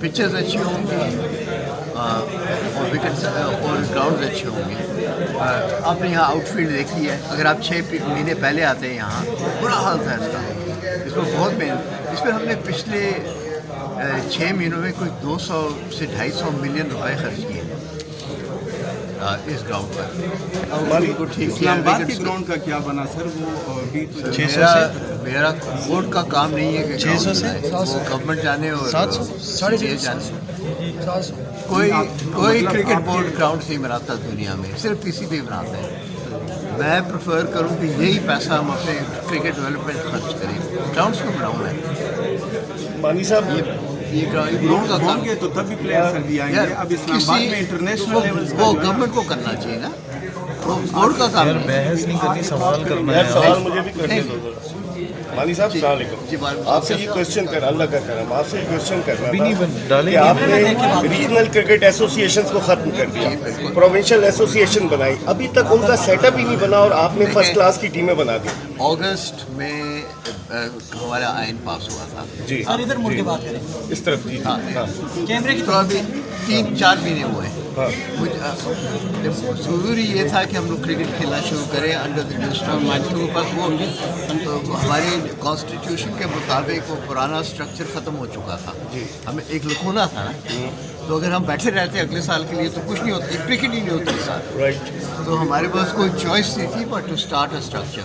Pitches अच्छी होंगी और विकेट्स और ग्राउंड अच्छे होंगे। आपने यहाँ आउटफील्ड देखी है, अगर आप 6 महीने पहले आते हैं यहाँ बुरा हाल था इसका, इसमें बहुत मेहनत, इस पर हमने पिछले 6 महीनों में कोई 200 से 250 मिलियन रुपए खर्च किए इस ग्राउंड पर। हमारी को ठीक इस्लामाबाद के ग्राउंड का क्या बना सर? वो अभी तो 600 से मेरा बोर्ड का काम नहीं है कि 600 से गवर्नमेंट जाने और 700 जाने। कोई क्रिकेट बोर्ड ग्राउंड नहीं बनाता दुनिया में, सिर्फ किसी पे बनाते हैं। मैं प्रेफर करूं कि यही पैसा हम अपने क्रिकेट डेवलपमेंट खर्च करें, ग्राउंड्स को बनाऊं मैं। मानी साहब ये ग्राउंड का काम होंगे तो तब भी प्लेयर सर भी आएंगे। अब इस्लामाबाद में इंटरनेशनल लेवल वो गवर्नमेंट को करना चाहिए ना, वो बोर्ड का काम है। बहस नहीं करनी, सवाल करना यार है। सवाल मुझे भी करने दो। मानी साहब अस्सलाम वालेकुम, आपसे ये क्वेश्चन कर अल्लाह का करम, आपसे ये क्वेश्चन करना अभी नहीं था डालेंगे। कि आपने रीजनल क्रिकेट एसोसिएशंस को खत्म कर दिया, प्रोविंशियल एसोसिएशन बनाई, अभी तक उनका सेटअप ही नहीं बना और आपने फर्स्ट क्लास की टीमें बना दी। अगस्त में हमारा आइन पास हुआ था जी सर, इधर मुड़ के बात करें, इस तरफ जी। हाँ। हाँ कैमरे की तो अभी 3-4 महीने हुए हैं। हाँ जरूरी ये था कि हम लोग क्रिकेट खेलना शुरू करें अंडर द न्यू स्ट्रक्चर। वो तो हमारे कॉन्स्टिट्यूशन के मुताबिक वो पुराना स्ट्रक्चर ख़त्म हो चुका था, हमें एक लकूना था ना, तो अगर हम बैठे रहते अगले साल के लिए तो कुछ नहीं होती, क्रिकेट ही नहीं होती इस साल। राइट। तो हमारे पास कोई चॉइस नहीं थी but to start a structure.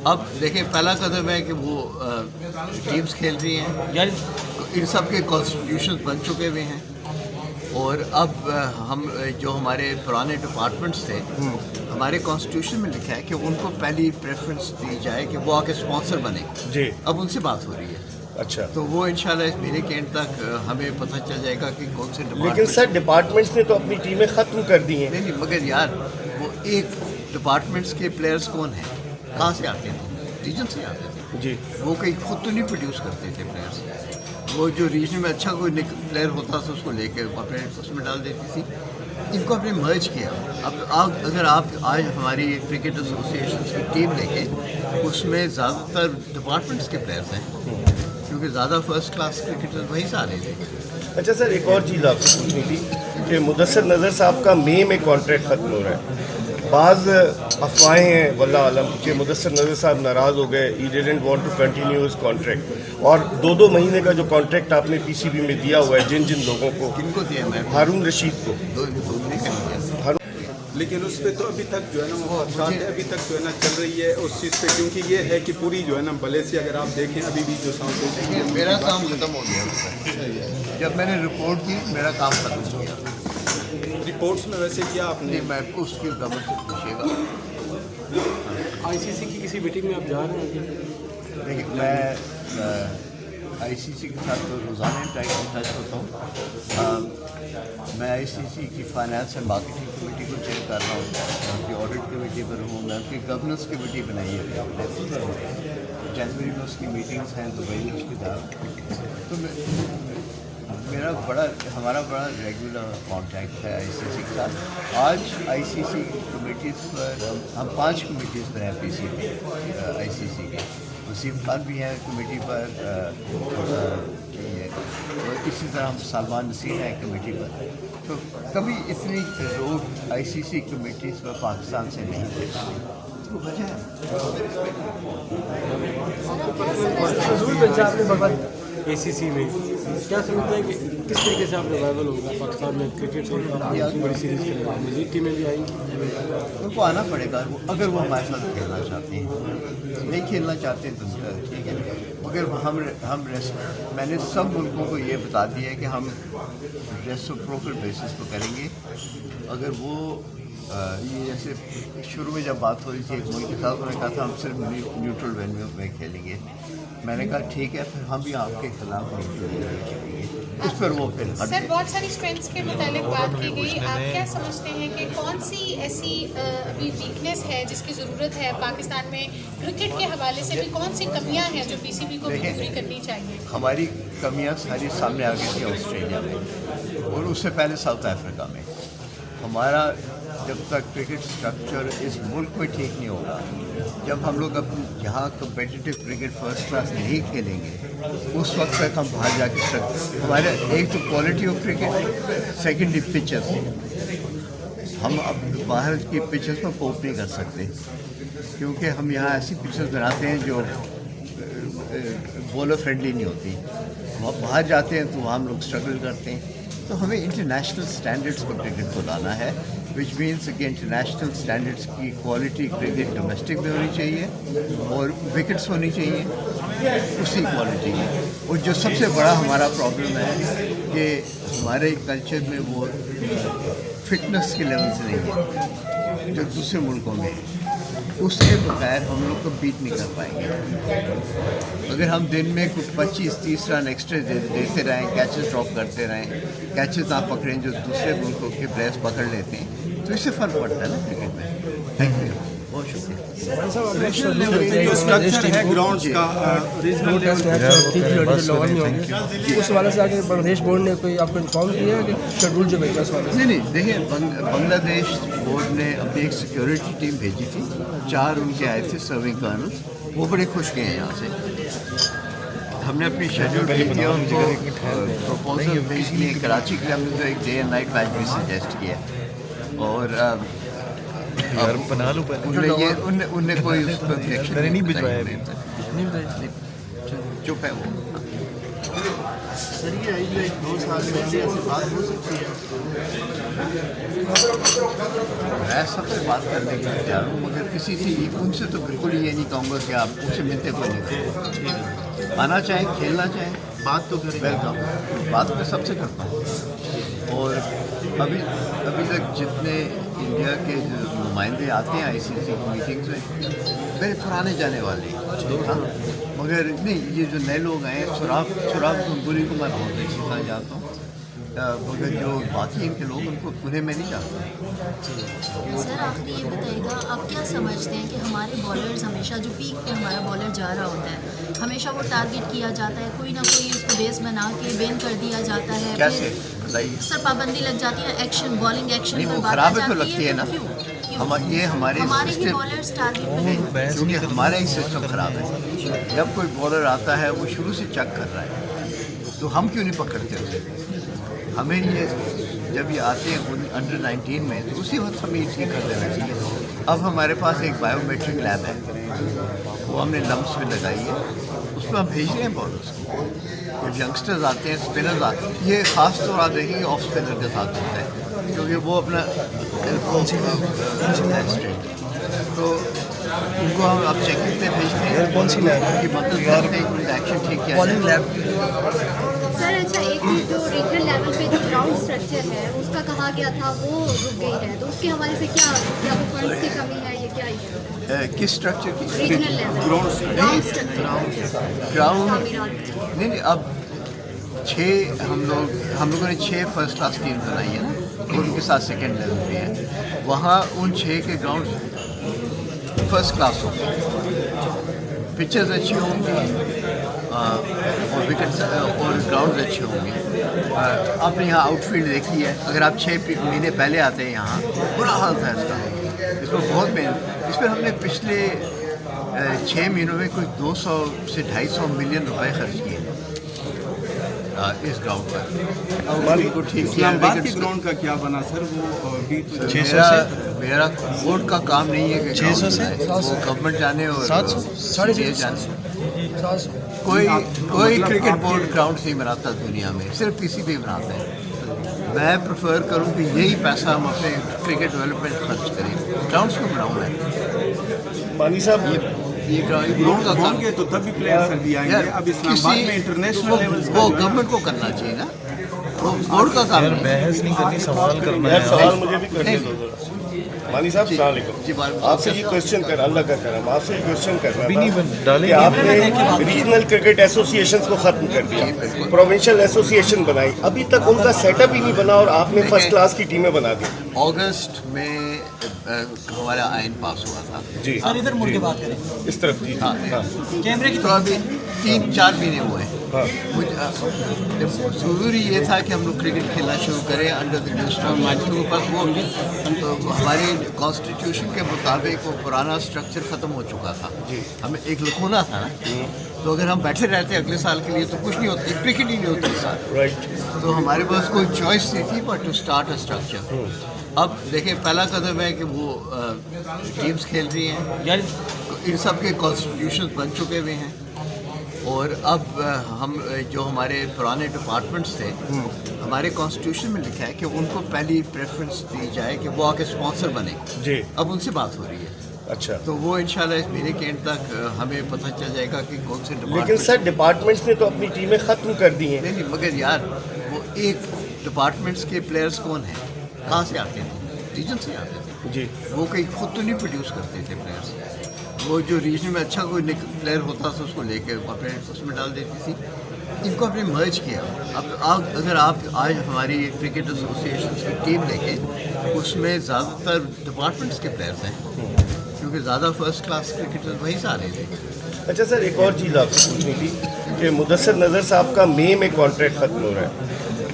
अब देखिए पहला कदम है कि वो टीम्स खेल रही हैं, इन सब के कॉन्स्टिट्यूशन बन चुके हुए हैं और अब हम जो हमारे पुराने डिपार्टमेंट्स थे, हमारे कॉन्स्टिट्यूशन में लिखा है कि उनको पहली प्रेफरेंस दी जाए कि वो आके स्पॉन्सर बने जी। अब उनसे बात हो रही है। अच्छा, तो वो इंशाल्लाह इस महीने के एंड तक हमें पता चल जाएगा कि कौन से लेकिन सर डिपार्टमेंट्स ने तो अपनी टीमें खत्म कर दी हैं। नहीं, मगर यार वो एक डिपार्टमेंट्स के प्लेयर्स कौन हैं, कहाँ से आते थे? रीजन से आते थे जी। वो कहीं खुद तो नहीं प्रोड्यूस करते थे प्लेयर्स, वो जो रीजन में अच्छा कोई प्लेयर होता था उसको लेके अपने उसमें डाल देती थी। इनको आपने मर्ज किया। अब अगर आप आज हमारी क्रिकेट एसोसिएशन की टीम देखें, उसमें ज़्यादातर डिपार्टमेंट्स के प्लेयर्स हैं क्योंकि ज़्यादा फर्स्ट क्लास क्रिकेटर वहीं से आ रहे थे। अच्छा सर, एक और चीज़ आपसे पूछनी थी कि मुदस्सिर नज़र साहब का मई में कॉन्ट्रैक्ट ख़त्म हो रहा है। बाज़ अफवाहें हैं वल्लाह आलम कि मुदस्सिर नज़र साहब नाराज़ हो गए, he didn't want to continue his contract, और 2-2 महीने का जो कॉन्ट्रैक्ट आपने पीसीबी में दिया हुआ है जिन लोगों को, किनको दिया? मैं हारून रशीद को। लेकिन उस पर तो अभी तक जो है ना वो अभी तक जो है ना चल रही है उस चीज़ पे, क्योंकि ये है कि पूरी जो है ना भले से अगर आप देखें अभी भी जो साउंड मेरा काम ख़त्म हो गया। जब मैंने रिपोर्ट की मेरा काम ख़त्म हो गया। रिपोर्ट्स में वैसे क्या आपने नहीं, मैं उसकी गवर्नमेंट से पूछेगा। आईसीसी की किसी मीटिंग में आप जा रहे हैं? देखिए मैं आईसीसी के साथ तो रोज़ाना इंटरेक्ट टच होता हूँ। मैं आईसीसी की फाइनेंस एंड मार्केटिंग कमेटी को चेयर कर रहा हूँ, मैं उनकी ऑडिट कमेटी पर हूँ, मैं उनकी गवर्नेंस कमेटी बनाई है जनवरी में, उसकी मीटिंग्स हैं दुबई में उसकी दावत। तो हमारा बड़ा रेगुलर कॉन्टैक्ट है आईसीसी के साथ। आज आईसीसी कमेटीज़ पर हम 5 कमेटीज़ पर हैं पीसीबी आईसीसी के। वसीम खान भी हैं कमेटी पर, और इसी तरह हम सलमान नसीर हैं कमेटी पर। तो कभी इतनी रोड आईसीसी कमेटीज़ पर पाकिस्तान से नहीं देखी, तो वजह है एसीसी में क्या समझते हैं कि किस तरीके से आप रिवाइवल होगा पाकिस्तान में क्रिकेट से? बड़ी सीरीज खेलेगा, मजीद टीमें भी आएंगी, उनको आना पड़ेगा। अगर वो हमारे साथ खेलना चाहते हैं, नहीं खेलना चाहते हैं तो ठीक है, मगर मैंने सब मुल्कों को ये बता दिया है कि हम रेसिप्रोकल बेसिस पर करेंगे। अगर वो ये जैसे शुरू में जब बात हो रही थी एक मुल्क के साथ, उन्होंने कहा था हम सिर्फ न्यूट्रल वेन्यू में खेलेंगे। मैंने कहा ठीक है, फिर हम भी आपके खिलाफ न्यूट्रल वेन्यू में खेलेंगे। इस पर वो फिर सर बहुत सारी स्ट्रेंथ्स के मुतालिक बात की गई। आप क्या समझते हैं कि कौन सी ऐसी अभी वीकनेस है जिसकी ज़रूरत है पाकिस्तान में क्रिकेट के हवाले से भी? कौन सी कमियां हैं जो पीसीबी को पूरी करनी चाहिए? हमारी कमियां सारी सामने आ गई थी ऑस्ट्रेलिया में और उससे पहले साउथ अफ्रीका में। हमारा जब तक क्रिकेट स्ट्रक्चर इस मुल्क में ठीक नहीं होगा, जब हम लोग अपने यहाँ कम्पिटिटिव क्रिकेट फर्स्ट क्लास नहीं खेलेंगे, उस वक्त तक हम बाहर जाके सकते। हमारे एक तो quality of cricket, secondly pitches. हम अब बाहर की पिचेस पर कोप नहीं कर सकते, क्योंकि हम यहाँ ऐसी पिचेस बनाते हैं जो बॉलर फ्रेंडली नहीं होती। हम बाहर जाते हैं तो वहाँ हम लोग स्ट्रगल करते हैं। तो हमें इंटरनेशनल स्टैंडर्ड्स पर क्रिकेट को लाना है, विच मीन्स कि इंटरनेशनल स्टैंडर्ड्स की क्वालिटी क्रिकेट डोमेस्टिक में होनी चाहिए और विकेट्स होनी चाहिए उसी क्वालिटी की। और जो सबसे बड़ा हमारा प्रॉब्लम है कि हमारे कल्चर में वो फिटनेस के लेवल से नहीं है जो दूसरे मुल्कों में है। उसके बगैर हम लोग को बीट नहीं कर पाएंगे। अगर हम दिन में कुछ 25-30 रन एक्स्ट्रा देते रहें, कैचेस ड्रॉप करते रहें, कैचेस ना पकड़ें जो दूसरे मुल्कों के प्लेयर्स पकड़ लेते हैं, तो इससे फ़र्क पड़ता है ना क्रिकेट में। थैंक यू, बहुत शुक्रिया। जो स्ट्रक्चर है ग्राउंड्स का रीजनल उस वाले से आगे बांग्लादेश बोर्ड ने कोई आपको इन्फॉर्म किया है कि शेड्यूल जो भेजा उस वाले से? नहीं, देखिए बांग्लादेश बोर्ड ने अपनी एक सिक्योरिटी टीम भेजी थी, 4 उनके आए थे सर्विंग कर्नल्स, वो बड़े खुश गए हैं यहाँ से। हमने अपनी शेड्यूल भेज दिया उनको, प्रपोजल भेज दिए कराची के लिए। हमने तो एक डे एंड नाइट मैच भी सजेस्ट किया और उनने कोई उस पर objection नहीं भिजवाया अभी तक। चुप है वो। सर ये आई जो 1-2 साल में ऐसी बात हो सकती है? मैं सबसे बात करने के लिए तैयार हूँ, मगर किसी से उनसे तो बिल्कुल ये नहीं कहूँगा कि आप उनसे मिलते कोई नहीं। आना चाहें, खेलना चाहें, बात तो करें, वेलकम। बात मैं सबसे करता हूँ। और अभी तक जितने इंडिया के नुमाइंदे आते हैं आईसीसी की मीटिंग्स में, मेरे पुराने जाने वाले हाँ, मगर नहीं, ये जो नए लोग आए हैं, सुराब गंगुली को मैं बहुत अच्छी तरह जानता हूँ, मगर जो बाकी इनके लोग उनको उन्हें मैं नहीं जानता। सर आखिरी ये बताइएगा, आप क्या समझते हैं कि हमारे बॉलर्स हमेशा जो पीक पे हमारा बॉलर जा रहा होता है, हमेशा वो टारगेट किया जाता है, कोई ना कोई उसको बेस बना के बैन कर दिया जाता है, कैसे बताइए? सर पाबंदी लग जाती है एक्शन, बॉलिंग एक्शन नहीं, पर वो बात खराब है आ तो जाती लगती है ना। ये हमारे ही सिस्टम, बॉलर्स टारगेट पे क्योंकि हमारा ही सिस्टम ख़राब है। जब कोई बॉलर आता है वो शुरू से चेक कर रहा है, तो हम क्यों नहीं पकड़ते उसे? हमें ये जब ये आते हैं अंडर 19 में, तो उसी वक्त हमें ये ठीक कर देना चाहिए। अब हमारे पास एक बायोमेट्रिक लैब है, वो हमने लम्स में लगाई है, उसमें हम भेज रहे हैं बॉलर्स को। जब यंगस्टर्स आते हैं, स्पिनर्स आते हैं, ये ख़ास तौर आप देखेंगे ऑफ स्पिनर के साथ होता है, क्योंकि वो अपना तो उनको हम अब चेकिंग पे भेजते हैं। कौन सी लैब की मदद करते हैं, उनका एक्शन ठीक किया जाए। सर अच्छा, एक जो रीजनल लेवल पे जो ग्राउंड स्ट्रक्चर है उसका कहा गया था वो रुक गई है, तो उसके हवाले से क्या फंड्स की कमी है, ये क्या इशू है? किस स्ट्रक्चर की? Regional level ground structure ground नहीं, अब 6 हम लोगों ने 6 फर्स्ट क्लास टीम बनाई है ना, और उनके साथ सेकेंड लेवल पे है। वहाँ उन 6 के ग्राउंड फर्स्ट क्लास होंगे, पिचेस अच्छी होंगी और विकेट्स और ग्राउंड अच्छे होंगे। आपने यहाँ आउटफील्ड देखी है, अगर आप 6 महीने पहले आते हैं यहाँ, बुरा हाल था इसका, इसमें बहुत मेहनत। इस पर हमने पिछले 6 महीनों में कोई 200 से 250 मिलियन रुपए खर्च किए इस ग्राउंड पर। हमारी को ठीक किया। इस्लामाबाद के ग्राउंड का क्या बना सर? वो अभी तो 600 से मेरा बोर्ड का काम नहीं है कि 600 से वो गवर्नमेंट जाने और 700 जाने। कोई क्रिकेट बोर्ड ग्राउंड नहीं बनाता दुनिया में, सिर्फ पीसीबी बनाते हैं। मैं प्रेफर करूं कि यही पैसा हम अपने क्रिकेट डेवलपमेंट खर्च करें, ग्राउंड्स को बनाऊँ मैं। मानी साहब ये ग्राउंड का काम होंगे तो तभी प्लेयर सर भी आएंगे। अब इस्लामाबाद में इंटरनेशनल लेवल वो गवर्नमेंट को करना चाहिए ना, वो बोर्ड का काम नहीं। बहस नहीं करनी, सवाल करना यार है। सवाल मुझे भी करने दो जरा। मानी साहब जी, सलाम, आपसे ये क्वेश्चन कर, अल्लाह का करम, आपसे ये क्वेश्चन करना अभी था नहीं डालेंगे। कि आपने रीजनल क्रिकेट एसोसिएशन को खत्म कर दिया, प्रोविंशियल एसोसिएशन बनाई, अभी तक उनका सेटअप ही नहीं बना और आपने फर्स्ट क्लास की टीमें बना दी। अगस्त में हमारा आइन पास हुआ था जी सर इधर मुड़ के बात करें, इस तरफ जी। हाँ। हाँ कैमरे की तो अभी 3-4 महीने हुए हैं। ज़रूरी ये था कि हम लोग क्रिकेट खेलना शुरू करें अंडर द न्यू स्ट्रक्चर पर। वो हमारे कॉन्स्टिट्यूशन के मुताबिक वो पुराना स्ट्रक्चर ख़त्म हो चुका था। हमें एक लखूना था ना, तो अगर हम बैठे रहते अगले साल के लिए तो कुछ नहीं होती, क्रिकेट ही नहीं होती इस साल। राइट। तो हमारे पास कोई चॉइस नहीं थी but to start a structure. अब देखिए पहला कदम है कि वो टीम्स खेल रही हैं, इन सब के कॉन्स्टिट्यूशन बन चुके हुए हैं, और अब हम जो हमारे पुराने डिपार्टमेंट्स थे, हमारे कॉन्स्टिट्यूशन में लिखा है कि उनको पहली प्रेफरेंस दी जाए कि वो आके स्पॉन्सर बने जी। अब उनसे बात हो रही है। अच्छा। तो वो इंशाल्लाह इस महीने के एंड तक हमें पता चल जाएगा कि कौन से लेकिन डिपार्टमेंट। सर डिपार्टमेंट्स ने तो अपनी टीमें ख़त्म कर दी हैं। नहीं, मगर यार वो एक डिपार्टमेंट्स के प्लेयर्स कौन हैं, कहाँ से आते थे? रीजन से आते थे जी। वो कहीं खुद तो नहीं प्रोड्यूस करते थे प्लेयर्स। वो जो रीजन में अच्छा कोई प्लेयर होता था उसको लेके अपने उसमें डाल देती थी। इनको अपने मर्ज किया। अब अगर आप आज हमारी क्रिकेट एसोसिएशन की टीम देखें, उसमें ज़्यादातर डिपार्टमेंट्स के प्लेयर्स हैं, क्योंकि ज़्यादा फर्स्ट क्लास क्रिकेटर वहीं से आ रहे थे। अच्छा सर, एक और चीज़ आपसे पूछनी थी कि मुदस्सिर नज़र साहब का मई में कॉन्ट्रैक्ट ख़त्म हो रहा है।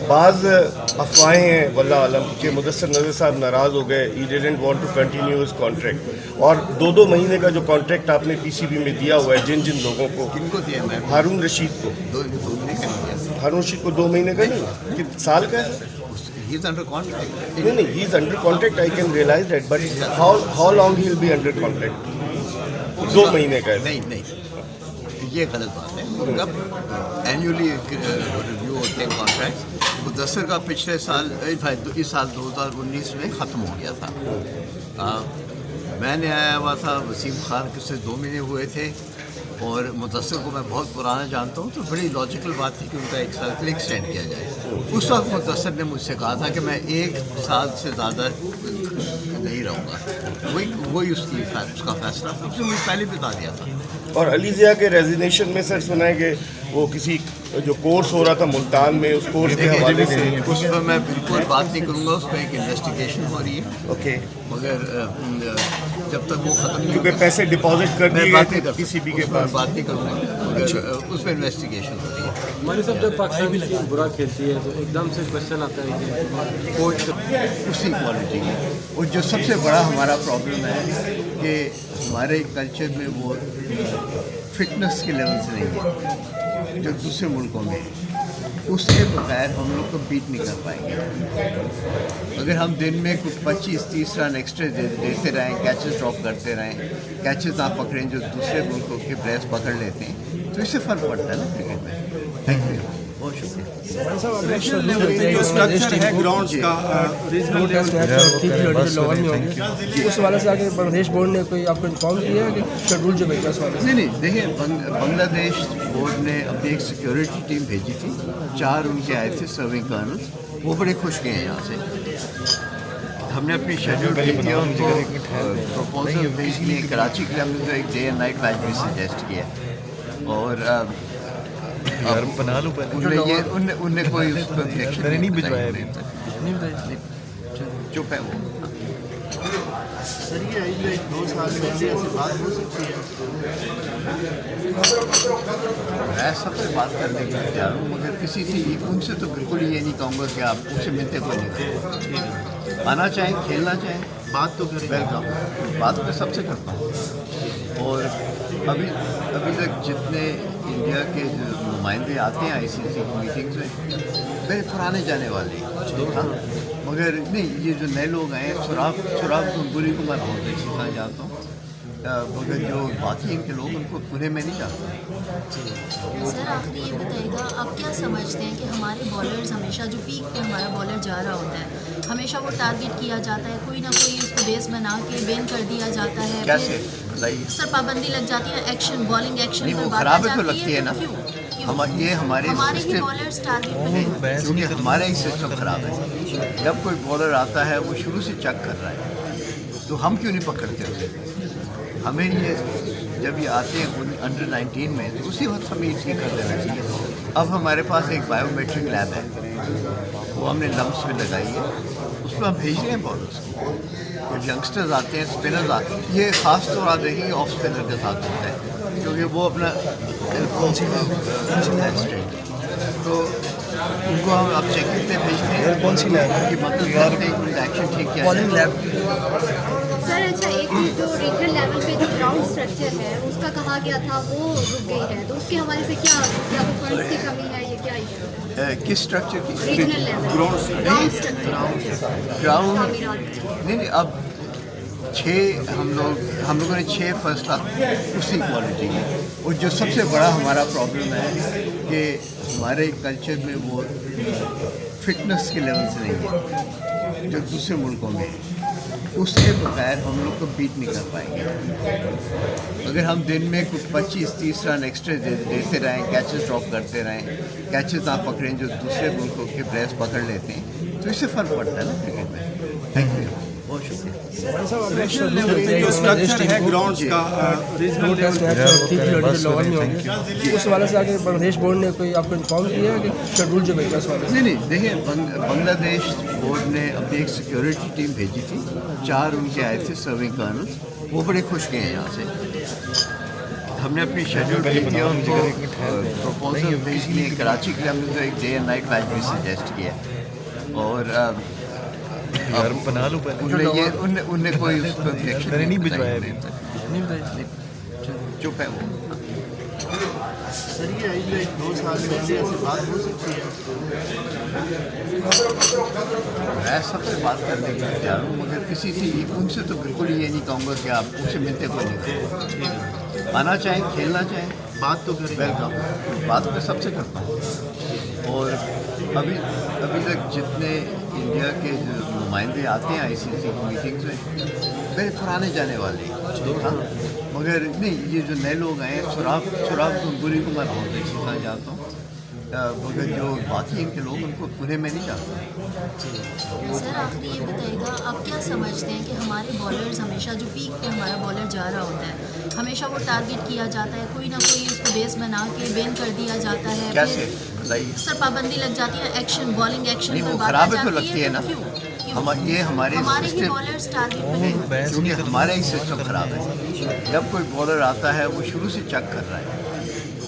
बाज़ अफवाहें हैं वल्लाह आलम कि मुदस्सिर नज़र साहब नाराज़ हो गए, he didn't want to continue his contract, और 2-2 महीने का जो कॉन्ट्रैक्ट आपने पीसीबी में दिया हुआ है जिन जिन लोगों को। किनको दिया? मैं हारून रशीद को। 2 महीने का नहीं दिया। हारून रशीद को 2 महीने का नहीं, कि साल का है? He is under contract. नहीं, he is under contract, I can realise that, but how long he will be under contract? 2 महीने का है। नहीं, ये गलत बात है। उनका एनुअली रिव्यू होते हैं कॉन्ट्रैक्ट। मुदस्सिर का पिछले साल इस साल 2019 में ख़त्म हो गया था। मैंने आया हुआ था, वसीम खान के से 2 महीने हुए थे, और मुदस्सिर को मैं बहुत पुराना जानता हूँ, तो बड़ी लॉजिकल बात थी कि उनका 1 साल के लिए एक्सटेंड किया जाए। उस वक्त मुदस्सिर ने मुझसे कहा था कि मैं 1 साल से ज़्यादा नहीं रहूँगा। वही उसका फैसला था, उसने मुझे पहले बता दिया था। और अली ज़िया के रेजिग्नेशन में सर सुना है कि वो किसी जो कोर्स हो रहा था मुल्तान में, उस कोर्स के हवाले से उस पर मैं बिल्कुल बात नहीं करूँगा। उस पर एक इन्वेस्टिगेशन हो रही है। ओके। मगर जब तक वो ख़त्म नहीं क्योंकि पैसे डिपॉजिट कर दिए गए थे पीसीबी के पास। बात नहीं करूँगा, मगर उस पर इन्वेस्टिगेशन हो रही है। हमारी सब जब पाकिस्तान की टीम बुरा खेलती है तो एकदम से क्वेश्चन आता है कि कोच उसी क्वालिटी में। और जो सबसे बड़ा हमारा प्रॉब्लम है कि हमारे कल्चर में वो फिटनेस के लेवल से नहीं है जो दूसरे मुल्कों में है। उसके बगैर हम लोग कम्पीट नहीं कर पाएंगे। अगर हम दिन में कुछ 25-30 रन एक्स्ट्रा देते रहें, कैचेस ड्रॉप करते रहें, कैचेस आप पकड़ें जो दूसरे मुल्कों के प्लेयर्स पकड़ लेते हैं, तो इससे फ़र्क पड़ता है ना क्रिकेट में। थैंक यू, बहुत शुक्रिया। जो स्ट्रक्चर है ग्राउंड्स का रीजनल उस वाले से आगे बांग्लादेश बोर्ड ने कोई आपको इन्फॉर्म किया है कि शेड्यूल जो भेजा उस वाले से? नहीं, देखिए बांग्लादेश बोर्ड ने अपनी एक सिक्योरिटी टीम भेजी थी, 4 उनके आए थे सर्विंग कर्नल्स, वो बड़े खुश गए हैं यहाँ से। हमने अपनी शेड्यूल भेज दिया उनको, प्रपोजल भेज दिए कराची के लिए। हमने तो एक डे एंड नाइट मैच भी सजेस्ट किया, और उनने कोई उस पर objection नहीं भिजवाया अभी। चुप है वो। सर ये आई 2 साल में ऐसी बात हो सकती है? मैं सबसे बात करने के लिए तैयार हूँ, मगर किसी से उनसे तो बिल्कुल ये नहीं कहूँगा कि आप उनसे मिलते को नहीं। आना चाहें, खेलना चाहें, बात तो करें, वेलकम। बात मैं सबसे करता हूँ। और अभी तक जितने इंडिया के नुमाइंदे आते हैं ICC की मीटिंग्स में, मेरे पुराने जाने वाले हैं। मगर नहीं, ये जो नए लोग आए हैं, सुराब गुरी को मैं बहुत अच्छी तरह जानता हूँ, मगर जो बाकी इनके लोग उनको पूरे में नहीं जानते। सर आखिरी ये बताइएगा, आप क्या समझते हैं कि हमारे बॉलर्स हमेशा जो पीक पे हमारा बॉलर जा रहा होता है, हमेशा वो टारगेट किया जाता है, कोई ना कोई उसको बेस बना के बैन कर दिया जाता है। कैसे? सर पाबंदी लग जाती है, एक्शन बॉलिंग एक्शन नहीं, पर वो बात खराब आ है तो जाती लगती है ना। ये हमारे ही सिस्टम, बॉलर्स टारगेट पे क्योंकि हमारा ही सिस्टम ख़राब है। जब कोई बॉलर आता है वो शुरू से चेक कर रहा है, तो हम क्यों नहीं पकड़ते उसे? हमें ये जब ये आते हैं अंडर 19 में, तो उसी वक्त हमें ये कर देना चाहिए। अब हमारे पास एक बायोमेट्रिक लैब है, वो हमने लम्स में लगाई है, उसमें हम भेज रहे हैं बॉलर्स को। जब यंगस्टर्स आते हैं, स्पिनर्स आते हैं, ये ख़ास तौर आप देखेंगे ऑफ स्पिनर के साथ होता है, क्योंकि वो अपना कौन सी तो उनको हम अब चेकिंग पे भेजते हैं कौन सी लैब की मदद करते हैं एक्शन ठीक किया सर अच्छा एक जो रीजनल लेवल पे जो ग्राउंड स्ट्रक्चर है उसका कहा गया था वो रुक गई है, तो उसके हवाले से क्या फंड्स की कमी है, ये क्या इशू है? किस स्ट्रक्चर की regional level ground structure ground तामीरात। नहीं अब हम लोगों ने 6 फर्स्ट क्लास उसी क्वालिटी की, और जो सबसे बड़ा हमारा प्रॉब्लम है कि हमारे कल्चर में वो फिटनेस के लेवल से नहीं है जो दूसरे मुल्कों में है, उसके बगैर हम लोग को बीट नहीं कर पाएंगे। अगर हम दिन में कुछ 25-30 रन एक्स्ट्रा देते रहें, कैचेस ड्रॉप करते रहें, कैचेस ना पकड़ें जो दूसरे मुल्कों के प्लेयर्स पकड़ लेते हैं, तो इससे फ़र्क पड़ता है ना क्रिकेट में। थैंक यू, बहुत शुक्रिया। जो स्ट्रक्चर है ग्राउंड्स का रीजनल लेवल उस वाले से आगे बांग्लादेश बोर्ड ने कोई आपको इन्फॉर्म किया है कि शेड्यूल जो भेजा इस वाले से? नहीं देखिए बांग्लादेश बोर्ड ने अपनी एक सिक्योरिटी टीम भेजी थी, 4 उनके आए थे सर्विंग कर्नल, वो बड़े खुश गए हैं यहाँ से। हमने अपनी शेड्यूल भेज दिया उनको, प्रपोजल भेज दिए कराची के लिए। हमने तो एक डे एंड नाइट मैच भी सजेस्ट किया, और उनने कोई नहीं भिजवाया अभी तक, चुप है वो। सर ये आई 2 साल पहले ऐसी बात हो सकती है? मैं सबसे बात करने के लिए तैयार हूँ, मगर किसी से उनसे तो बिल्कुल ये नहीं कहूँगा कि आप उनसे मिलते कोई नहीं। आना चाहें, खेलना चाहें, बात तो करें, वेलकम। बात मैं सबसे करता हूँ, और अभी तक जितने इंडिया के नुमाइंदे आते हैं ICC की मीटिंग्स में, मेरे पुराने जाने वाले हैं, मगर नहीं ये जो नए लोग आए हैं, सुराब गुरी को मैं बहुत अच्छी तरह जानता हूँ, मगर जो बाकी इनके लोग उनको उन्हें मैं नहीं जानता। सर आखिरी ये बताइएगा, आप क्या समझते हैं कि हमारे बॉलर्स हमेशा जो पीक पे हमारा बॉलर जा रहा होता है, हमेशा वो टारगेट किया जाता है, कोई ना कोई उसको बेस बना के बैन कर दिया जाता है, कैसे सर पाबंदी लग जाती है, एक्शन बॉलिंग एक्शन नहीं, पर वो बात खराब आ है तो जाती लगती है ना। ये हमारे ही सिस्टम, बॉलर्स टारगेट क्योंकि हमारा ही सिस्टम खराब है। जब कोई बॉलर आता है वो शुरू से चेक कर रहा है,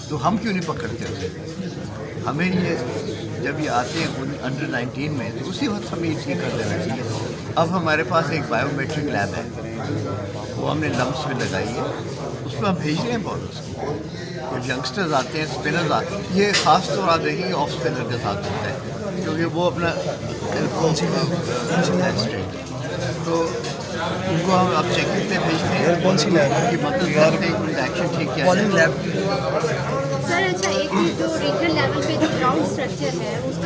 तो हम क्यों नहीं पकड़ते उसे? हमें ये जब ये आते हैं अंडर 19 में, तो उसी वक्त हमें ये ठीक कर देना चाहिए। अब हमारे पास एक बायोमेट्रिक लैब है, वो हमने लम्प्स में लगाई है, उसमें हम भेज रहे हैं बॉलर्स को। जब यंगस्टर्स आते हैं, स्पिनर्स आते हैं, ये ख़ास तौर आप देखेंगे ऑफ स्पिनर के साथ होता है, क्योंकि वो अपना तो उनको हम अब चेकिंग पे भेजते हैं कौन सी लैब की मदद करते हैं एक्शन ठीक किया सर अच्छा एक जो रीजनल लेवल पे जो ग्राउंड स्ट्रक्चर है उसका